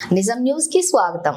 నిజం న్యూస్ కి స్వాగతం.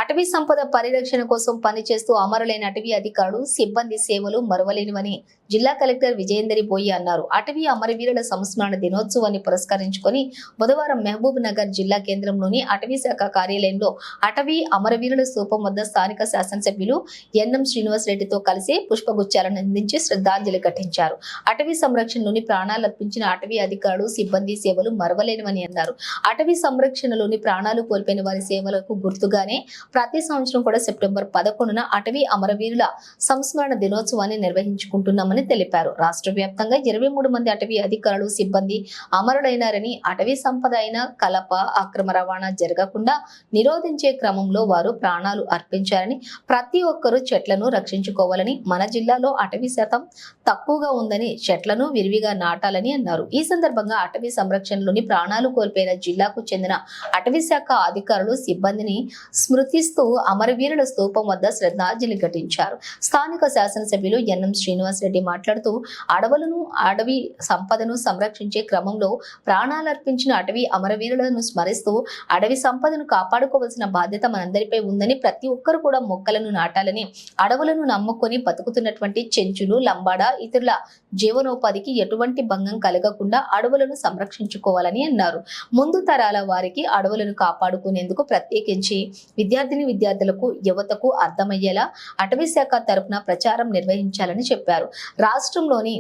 అటవీ సంపద పరిరక్షణ కోసం పనిచేస్తూ అమరులైన అటవీ అధికారులు సిబ్బంది సేవలు మరువలేనివని జిల్లా కలెక్టర్ విజయేందరి బోయి అన్నారు. అటవీ అమరవీరుల సంస్మరణ దినోత్సవాన్ని పురస్కరించుకొని బుధవారం మహబూబ్ నగర్ జిల్లా కేంద్రంలోని అటవీ శాఖ కార్యాలయంలో అటవీ అమరవీరుల స్థూపం వద్ద స్థానిక శాసనసభ్యులు ఎన్ఎం శ్రీనివాస్ రెడ్డితో కలిసి పుష్పగుచ్చాలను అందించి శ్రద్ధాంజలి ఘటించారు. అటవీ సంరక్షణలోని ప్రాణాలర్పించిన అటవీ అధికారులు సిబ్బంది సేవలు మరువలేనివని అన్నారు. అటవీ సంరక్షణలోని ప్రాణాలు కోల్పోయిన వారి సేవలకు గుర్తుగానే ప్రతి సంవత్సరం కూడా సెప్టెంబర్ 11న అటవీ అమరవీరుల సంస్మరణ దినోత్సవాన్ని నిర్వహించుకుంటున్నామని తెలిపారు. రాష్ట్ర వ్యాప్తంగా 23 మంది అటవీ అధికారులు సిబ్బంది అమరుడైనారని, అటవీ సంపద అయిన కలప అక్రమ రవాణా జరగకుండా నిరోధించే క్రమంలో వారు ప్రాణాలు అర్పించారని, ప్రతి ఒక్కరూ చెట్లను రక్షించుకోవాలని, మన జిల్లాలో అటవీ శాతం తక్కువగా ఉందని చెట్లను విరివిగా నాటాలని అన్నారు. ఈ సందర్భంగా అటవీ సంరక్షణలోని ప్రాణాలు కోల్పోయిన జిల్లాకు చెందిన అటవీ శాఖ అధికారులు సిబ్బందిని స్మృతిస్తూ అమరవీరుల స్థూపం వద్ద శ్రద్ధాంజలి ఘటించారు. స్థానిక శాసనసభ్యులు ఎన్ఎం శ్రీనివాస్ రెడ్డి మాట్లాడుతూ అడవి సంపదను సంరక్షించే క్రమంలో ప్రాణాలర్పించిన అటవీ అమరవీరులను స్మరిస్తూ అడవి సంపదను కాపాడుకోవాల్సిన బాధ్యత మనందరిపై ఉందని, ప్రతి ఒక్కరు కూడా మొక్కలను నాటాలని, అడవులను నమ్ముకొని బతుకుతున్నటువంటి చెంచులు, లంబాడ ఇతరుల జీవనోపాధికి ఎటువంటి భంగం కలగకుండా అడవులను సంరక్షించుకోవాలని అన్నారు. ముందు తరాల వారికి అడవులను కాపాడుకునేందుకు ప్రత్యేకించి విద్యార్థులకు, యువతకు అర్థమయ్యేలా అటవీ శాఖ తరపున ప్రచారం నిర్వహించాలని చెప్పారు. రాష్ట్రంలోని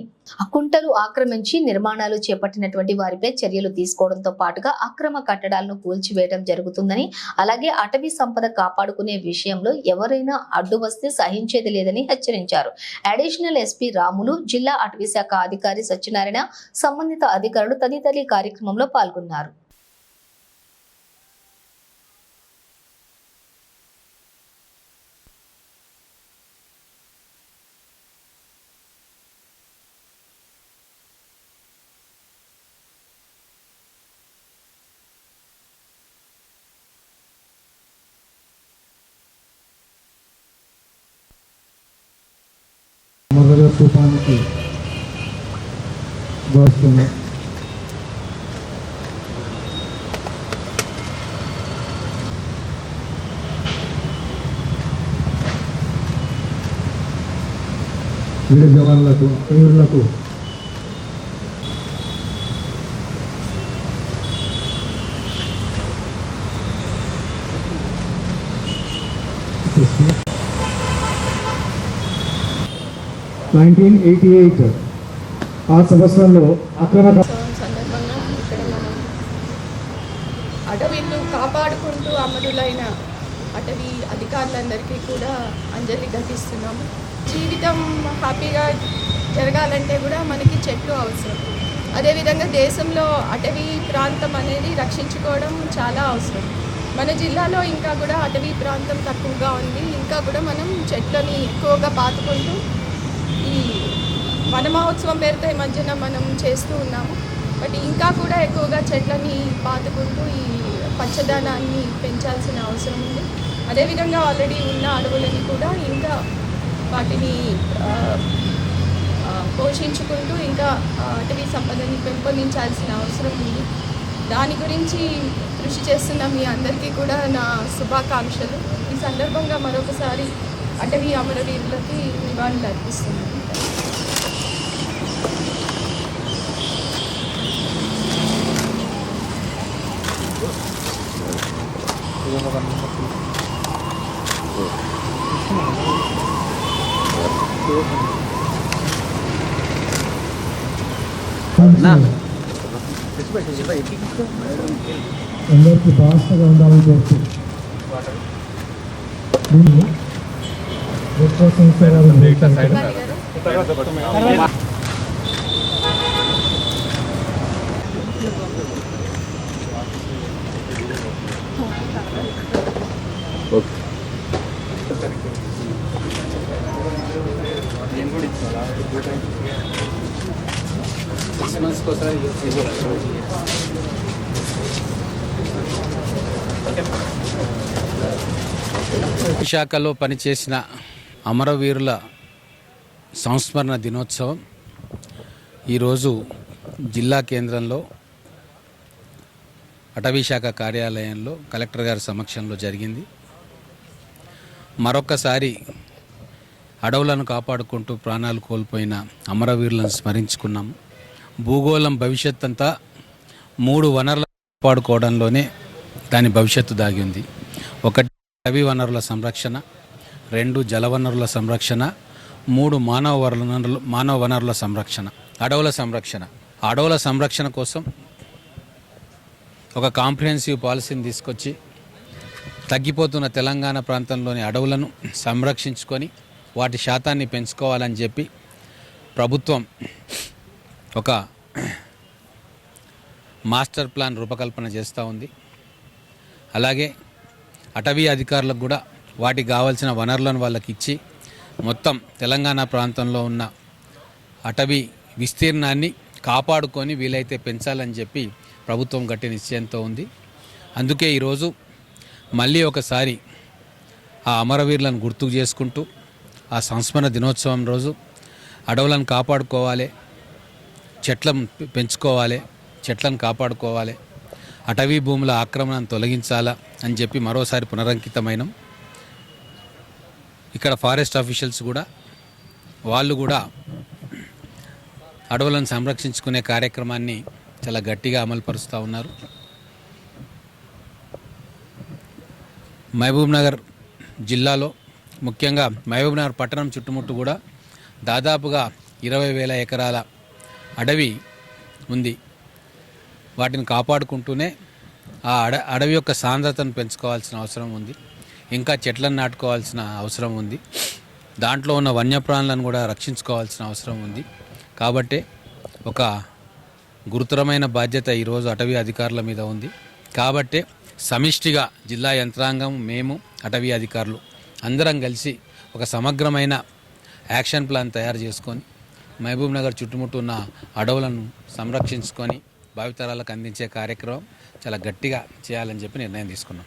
కుంటలు ఆక్రమించి నిర్మాణాలు చేపట్టినటువంటి వారిపై చర్యలు తీసుకోవడంతో పాటుగా అక్రమ కట్టడాలను కూల్చివేయడం జరుగుతుందని, అలాగే అటవీ సంపద కాపాడుకునే విషయంలో ఎవరైనా అడ్డు వస్తే సహించేది లేదని హెచ్చరించారు. అడిషనల్ ఎస్పీ రాములు, జిల్లా అటవీ శాఖ అధికారి సత్యనారాయణ, సంబంధిత అధికారులు తదితరులు కార్యక్రమంలో పాల్గొన్నారు. మొదటి తుఫానికి వస్తున్నాం. వీర జవాన్లకు, వీరులకు ఆ సంవత్సరంలో అక్రమ సందర్భంగా ఇక్కడ మనం అటవీలు కాపాడుకుంటూ అమరులైన అటవీ అధికారులందరికీ కూడా అంజలి ఘటిస్తున్నాము. జీవితం హ్యాపీగా జరగాలంటే కూడా మనకి చెట్లు అవసరం. అదేవిధంగా దేశంలో అటవీ ప్రాంతం అనేది రక్షించుకోవడం చాలా అవసరం. మన జిల్లాలో ఇంకా కూడా అటవీ ప్రాంతం తక్కువగా ఉంది. ఇంకా కూడా మనం చెట్లని ఎక్కువగా పాతుకుంటూ ఈ వన మహోత్సవం పేరుతో ఈ మధ్యన మనం చేస్తూ ఉన్నాము. బట్ ఇంకా కూడా ఎక్కువగా చెట్లని పాతుకుంటూ ఈ పచ్చదనాన్ని పెంచాల్సిన అవసరం ఉంది. అదేవిధంగా ఆల్రెడీ ఉన్న అడవులని కూడా ఇంకా వాటిని పోషించుకుంటూ ఇంకా అటవీ సంపదని పెంపొందించాల్సిన అవసరం ఉంది. దాని గురించి కృషి చేస్తున్న మీ అందరికీ కూడా నా శుభాకాంక్షలు. ఈ సందర్భంగా మరొకసారి అటవీ అమరవీరులకి నివాళులు అర్పిస్తున్నాను. అందరికీ భాషగా ఉండాలని కోరుతూ శాఖలో పనిచేసిన అమరవీరుల సంస్మరణ దినోత్సవం ఈరోజు జిల్లా కేంద్రంలో అటవీ శాఖ కార్యాలయంలో కలెక్టర్ గారి సమక్షంలో జరిగింది. మరొక్కసారి అడవులను కాపాడుకుంటూ ప్రాణాలు కోల్పోయిన అమరవీరులను స్మరించుకున్నాము. భూగోళం భవిష్యత్ అంతా 3 వనరులను కాపాడుకోవడంలోనే దాని భవిష్యత్తు దాగి ఉంది. 1 అటవీ వనరుల సంరక్షణ, 2 జలవనరుల సంరక్షణ, 3 మానవ వనరుల సంరక్షణ. అడవుల సంరక్షణ కోసం ఒక కాంప్రిహెన్సివ్ పాలసీని తీసుకొచ్చి తగ్గిపోతున్న తెలంగాణ ప్రాంతంలోని అడవులను సంరక్షించుకొని వాటి శాతాన్ని పెంచుకోవాలని చెప్పి ప్రభుత్వం ఒక మాస్టర్ ప్లాన్ రూపకల్పన చేస్తూ ఉంది. అలాగే అటవీ అధికారులకు కూడా వాటికి కావాల్సిన వనరులను వాళ్ళకి ఇచ్చి మొత్తం తెలంగాణ ప్రాంతంలో ఉన్న అటవీ విస్తీర్ణాన్ని కాపాడుకొని వీలైతే పెంచాలని చెప్పి ప్రభుత్వం గట్టి నిశ్చయంతో ఉంది. అందుకే ఈరోజు మళ్ళీ ఒకసారి ఆ అమరవీరులను గుర్తుకు చేసుకుంటూ ఆ సంస్మరణ దినోత్సవం రోజు అడవులను కాపాడుకోవాలి, చెట్లను పెంచుకోవాలి, చెట్లను కాపాడుకోవాలి, అటవీ భూముల ఆక్రమణను తొలగించాలా అని చెప్పి మరోసారి పునరంకితమైనం. ఇక్కడ ఫారెస్ట్ ఆఫీషియల్స్ కూడా వాళ్ళు కూడా అడవులను సంరక్షించుకునే కార్యక్రమాన్ని చాలా గట్టిగా అమలుపరుస్తూ ఉన్నారు. మహబూబ్నగర్ జిల్లాలో ముఖ్యంగా మహబూబ్నగర్ పట్టణం చుట్టుముట్టు కూడా దాదాపుగా 20,000 ఎకరాల అడవి ఉంది. వాటిని కాపాడుకుంటూనే ఆ అడవి యొక్క సాంద్రతను పెంచుకోవాల్సిన అవసరం ఉంది. ఇంకా చెట్లను నాటుకోవాల్సిన అవసరం ఉంది. దాంట్లో ఉన్న వన్యప్రాణులను కూడా రక్షించుకోవాల్సిన అవసరం ఉంది. కాబట్టి ఒక గురుతరమైన బాధ్యత ఈరోజు అటవీ అధికారుల మీద ఉంది. కాబట్టి సమిష్టిగా జిల్లా యంత్రాంగం, మేము, అటవీ అధికారులు అందరం కలిసి ఒక సమగ్రమైన యాక్షన్ ప్లాన్ తయారు చేసుకొని మహబూబ్నగర్ చుట్టుముట్టు ఉన్న అడవులను సంరక్షించుకొని భావితరాలకు అందించే కార్యక్రమం చాలా గట్టిగా చేయాలని చెప్పి నిర్ణయం తీసుకున్నాం.